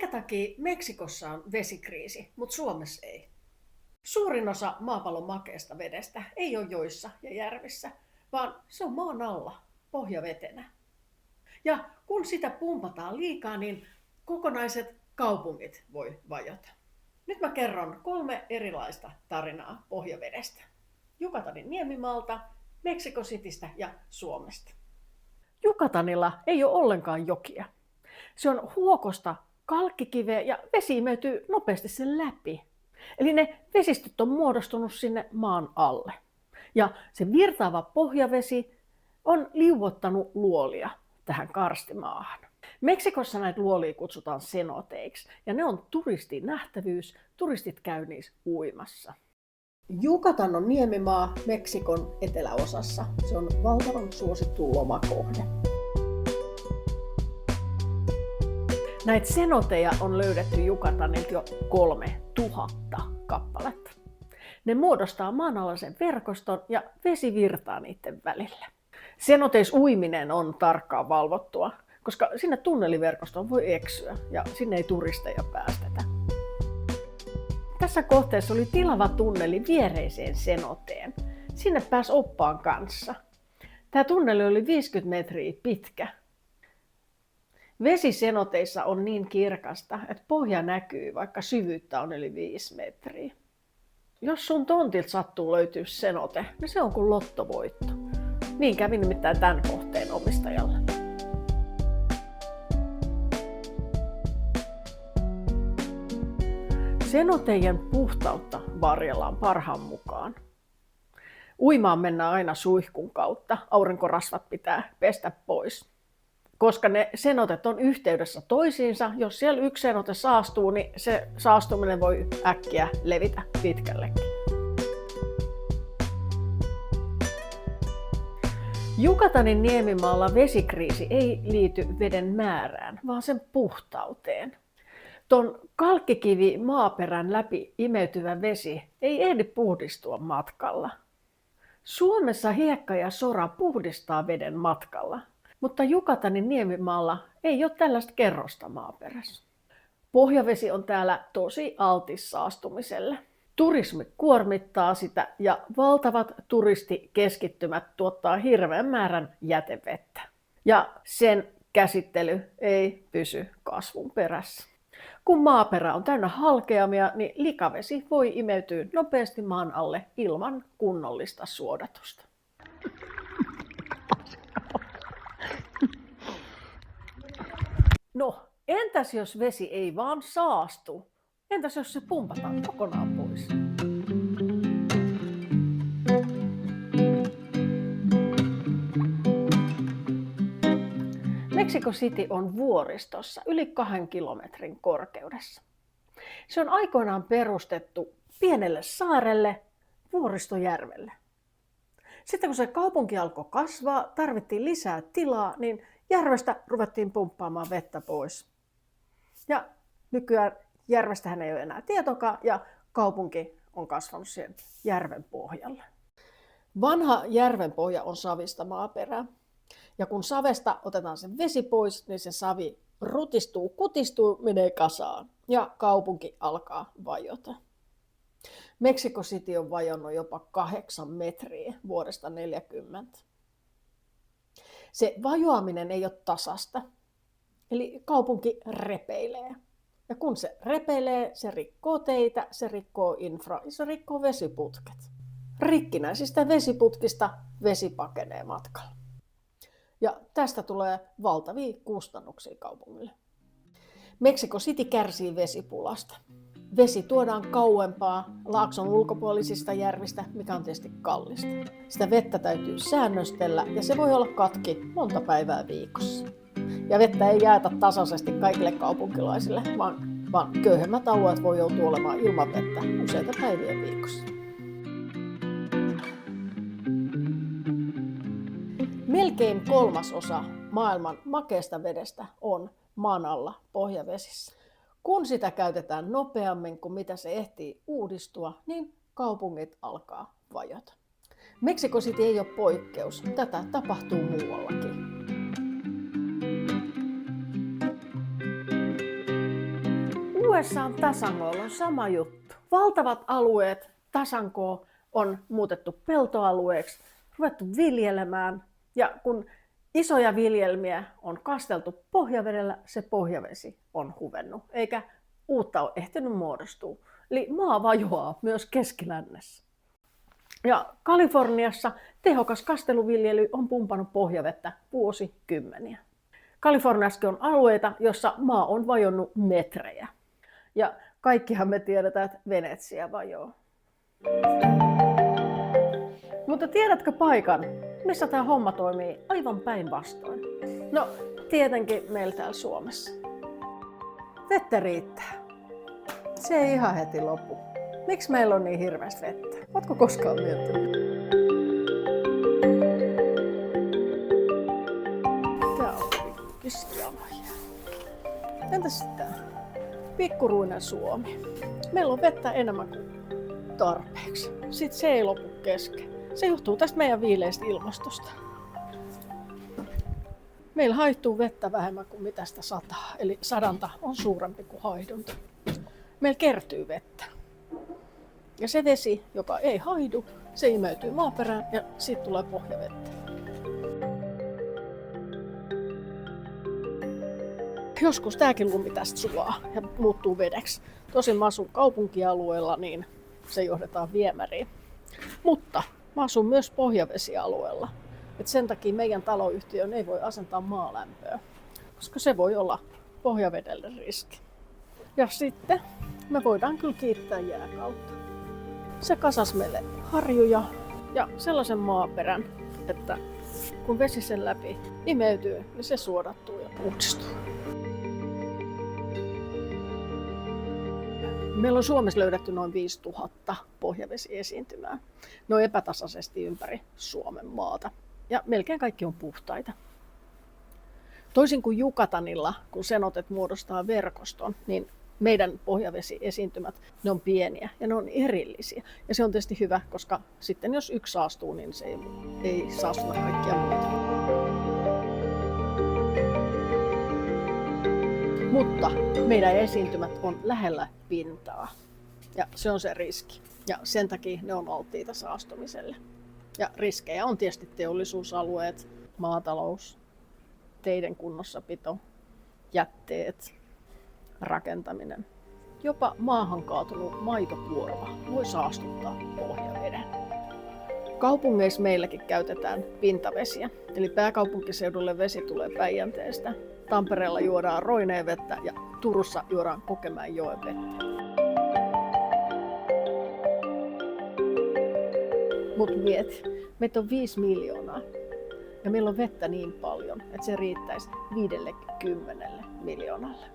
Minkä takia Meksikossa on vesikriisi, mutta Suomessa ei? Suurin osa maapallon makeasta vedestä ei ole joissa ja järvissä, vaan se on maan alla, pohjavetenä. Ja kun sitä pumpataan liikaa, niin kokonaiset kaupungit voi vajota. Nyt mä kerron 3 erilaista tarinaa pohjavedestä. Yucatanin niemimaalta, Mexico Citystä ja Suomesta. Yucatanilla ei ole ollenkaan jokia. Se on huokosta kalkkikiveä ja vesi imeytyy nopeasti sen läpi. Eli ne vesistöt on muodostunut sinne maan alle. Ja se virtaava pohjavesi on liuottanut luolia tähän karstimaahan. Meksikossa näitä luolia kutsutaan cenoteiksi ja ne on turistinähtävyys, turistit käy niissä uimassa. Yucatan on niemimaa Meksikon eteläosassa. Se on valtavan suosittu lomakohde. Näitä cenoteja on löydetty Yucatanilta jo 3000 kappaletta. Ne muodostaa maanalaisen verkoston ja vesi virtaa niiden välillä. Cenoteissa uiminen on tarkkaan valvottua, koska sinne tunneliverkostoon voi eksyä ja sinne ei turisteja päästetä. Tässä kohteessa oli tilava tunneli viereiseen cenoteen. Sinne pääsi oppaan kanssa. Tämä tunneli oli 50 metriä pitkä. Vesi cenoteissa on niin kirkasta, että pohja näkyy, vaikka syvyyttä on yli 5 metriä. Jos sun tontilta sattuu löytyä cenote, niin se on kuin lottovoitto. Niin kävi nimittäin tämän kohteen omistajalle. Cenotejen puhtautta varjellaan parhaan mukaan. Uimaan mennään aina suihkun kautta, aurinkorasvat pitää pestä pois. Koska ne cenotet on yhteydessä toisiinsa, jos siellä yksi cenote saastuu, niin se saastuminen voi äkkiä levitä pitkällekin. Yucatanin niemimaalla vesikriisi ei liity veden määrään, vaan sen puhtauteen. Ton kalkkikivi maaperän läpi imeytyvä vesi ei ehdi puhdistua matkalla. Suomessa hiekka ja sora puhdistaa veden matkalla, mutta Yucatanin niemimaalla ei ole tällaista kerrosta maaperässä. Pohjavesi on täällä tosi altis saastumiselle. Turismi kuormittaa sitä ja valtavat turistikeskittymät tuottaa hirveän määrän jätevettä. Ja sen käsittely ei pysy kasvun perässä. Kun maaperä on täynnä halkeamia, niin likavesi voi imeytyä nopeasti maan alle ilman kunnollista suodatusta. No, entäs jos vesi ei vaan saastu? Entäs jos se pumpataan kokonaan pois? Mexico City on vuoristossa yli 2 kilometrin korkeudessa. Se on aikoinaan perustettu pienelle saarelle, Vuoristojärvelle. Sitten kun se kaupunki alkoi kasvaa, tarvittiin lisää tilaa, niin järvestä ruvettiin pumppaamaan vettä pois. Ja nykyään järvestähän ei ole enää tietoakaan ja kaupunki on kasvanut siihen järven pohjalle. Vanha järven pohja on savista maaperää. Ja kun savesta otetaan sen vesi pois, niin se savi rutistuu, kutistuu, menee kasaan ja kaupunki alkaa vajota. Mexico City on vajonnut jopa 8 metriä vuodesta 1940. Se vajoaminen ei ole tasasta, eli kaupunki repeilee. Ja kun se repeilee, se rikkoo teitä, se rikkoo infra ja se rikkoo vesiputket. Rikkinäisistä vesiputkista vesi pakenee matkalla. Ja tästä tulee valtavia kustannuksia kaupungille. Mexico City kärsii vesipulasta. Vesi tuodaan kauempaa laakson ulkopuolisista järvistä, mikä on tietysti kallista. Sitä vettä täytyy säännöstellä ja se voi olla katki monta päivää viikossa. Ja vettä ei jaeta tasaisesti kaikille kaupunkilaisille, vaan köyhemmät alueet voi joutua olemaan ilman vettä useita päiviä viikossa. Melkein 1/3 maailman makeasta vedestä on maan alla pohjavesissä. Kun sitä käytetään nopeammin kuin mitä se ehtii uudistua, niin kaupungit alkaa vajota. Mexico City ei ole poikkeus. Tätä tapahtuu muuallakin. USA:n tasangoilla on sama juttu. Valtavat alueet tasankoa on muutettu peltoalueeksi, ruvettu viljelemään ja kun isoja viljelmiä on kasteltu pohjavedellä, se pohjavesi on huvennut, eikä uutta ole ehtinyt muodostua. Eli maa vajoaa myös keskilännessä. Ja Kaliforniassa tehokas kasteluviljely on pumpannut pohjavettä vuosikymmeniä. Kaliforniassakin on alueita, jossa maa on vajonnut metrejä. Ja kaikkihan me tiedetään, että Venetsia vajoo. Mutta tiedätkö paikan, missä tämä homma toimii aivan päinvastoin? No, tietenkin meillä täällä Suomessa. Vettä riittää. Se ei ihan heti lopu. Miksi meillä on niin hirveästi vettä? Ootko koskaan miettinyt? Tää on kiskialaja. Entäs sitten pikkuruinen Suomi? Meillä on vettä enemmän kuin tarpeeksi. Sitten se ei lopu kesken. Se johtuu tästä meidän viileistä ilmastosta. Meillä haihtuu vettä vähemmän kuin mitä sitä sataa, eli sadanta on suurempi kuin haihdunta. Meillä kertyy vettä. Ja se vesi, joka ei haihdu, se imeytyy maaperään ja siitä tulee pohjavettä. Joskus tääkin lumi tästä sulaa ja muuttuu vedeksi. Tosin mä asun kaupunkialueella, niin se johdetaan viemäriin. Mutta mä asun myös pohjavesialueella. Et sen takia meidän taloyhtiön ei voi asentaa maalämpöä, koska se voi olla pohjavedelle riski. Ja sitten me voidaan kyllä kiittää jääkautta. Se kasas meille harjuja ja sellaisen maaperän, että kun vesi sen läpi imeytyy, niin se suodattuu ja puhdistuu. Meillä on Suomessa löydetty noin 5000 pohjavesiesiintymää. Ne on epätasaisesti ympäri Suomen maata ja melkein kaikki on puhtaita. Toisin kuin Jukatanilla, kun cenotet muodostaa verkoston, niin meidän pohjavesiesiintymät, ne on pieniä ja ne on erillisiä. Ja se on tietysti hyvä, koska sitten jos yksi saastuu, niin se ei saastuta kaikkia muita. Mutta meidän esiintymät on lähellä pintaa ja se on se riski. Ja sen takia ne on alttiita saastumiselle. Ja riskejä on tietysti teollisuusalueet, maatalous, teiden kunnossapito, jätteet, rakentaminen. Jopa maahan kaatunut maitokuorma voi saastuttaa pohjaveden. Kaupungeissa meilläkin käytetään pintavesiä, eli pääkaupunkiseudulle vesi tulee Päijänteestä. Tampereella juodaan Roineen vettä ja Turussa juodaan Kokemäenjoen vettä. Mut mieti, meitä on 5 miljoonaa ja meillä on vettä niin paljon, että se riittäisi 50 miljoonalle.